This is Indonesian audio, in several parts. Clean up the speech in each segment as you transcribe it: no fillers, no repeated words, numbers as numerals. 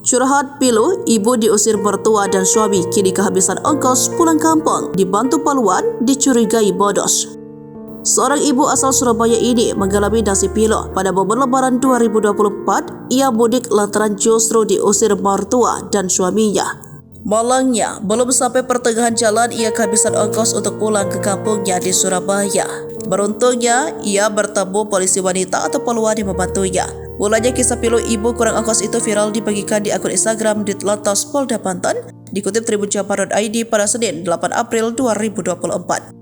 Curhat pilu, ibu diusir mertua dan suami kini kehabisan ongkos pulang kampung, dibantu paluan dicurigai bodos. Seorang ibu asal Surabaya ini mengalami nasib pilu. Pada momen Lebaran 2024, ia mudik lantaran justru diusir mertua dan suaminya. Malangnya, belum sampai pertengahan jalan ia kehabisan ongkos untuk pulang ke kampungnya di Surabaya. Beruntungnya, ia bertemu polisi wanita atau paluan yang membantunya. Mulanya kisah pilu ibu kurang ongkos itu viral dibagikan di akun Instagram Ditlantas Polda Banten, dikutip tribunjabar.id pada Senin 8 April 2024.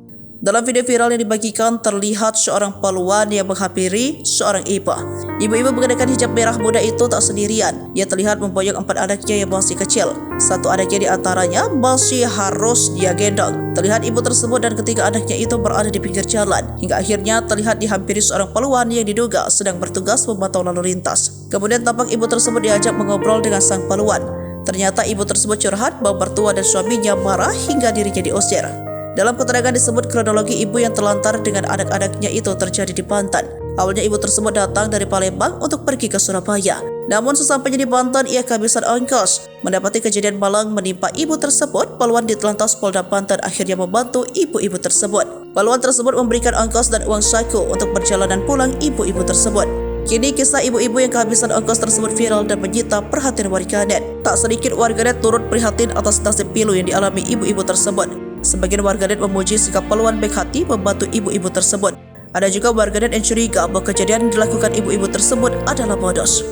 Dalam video viral yang dibagikan terlihat seorang paluan yang menghampiri seorang ibu. Ibu-ibu mengenakan hijab merah muda itu tak sendirian. Ia terlihat memboyong 4 anaknya yang masih kecil. Satu anaknya di antaranya masih harus dia gendong. Terlihat ibu tersebut dan ketiga anaknya itu berada di pinggir jalan. Hingga akhirnya terlihat dihampiri seorang paluan yang diduga sedang bertugas memantau lalu lintas. Kemudian tampak ibu tersebut diajak mengobrol dengan sang paluan. Ternyata ibu tersebut curhat bahwa mertua dan suaminya marah hingga dirinya diusir. Dalam keterangan disebut kronologi ibu yang terlantar dengan anak-anaknya itu terjadi di Banten. Awalnya ibu tersebut datang dari Palembang untuk pergi ke Surabaya. Namun sesampainya di Banten ia kehabisan ongkos. Mendapati kejadian malang menimpa ibu tersebut, paluan Ditlantas Polda Banten akhirnya membantu ibu-ibu tersebut. Paluan tersebut memberikan ongkos dan uang saku untuk perjalanan pulang ibu-ibu tersebut. Kini kisah ibu-ibu yang kehabisan ongkos tersebut viral dan menyita perhatian warganet. Tak sedikit warganet turut prihatin atas nasib pilu yang dialami ibu-ibu tersebut. Sebagian warganet memuji sikap paluan baik hati membantu ibu-ibu tersebut. Ada juga warganet yang curiga bahwa kejadian yang dilakukan ibu-ibu tersebut adalah bodos.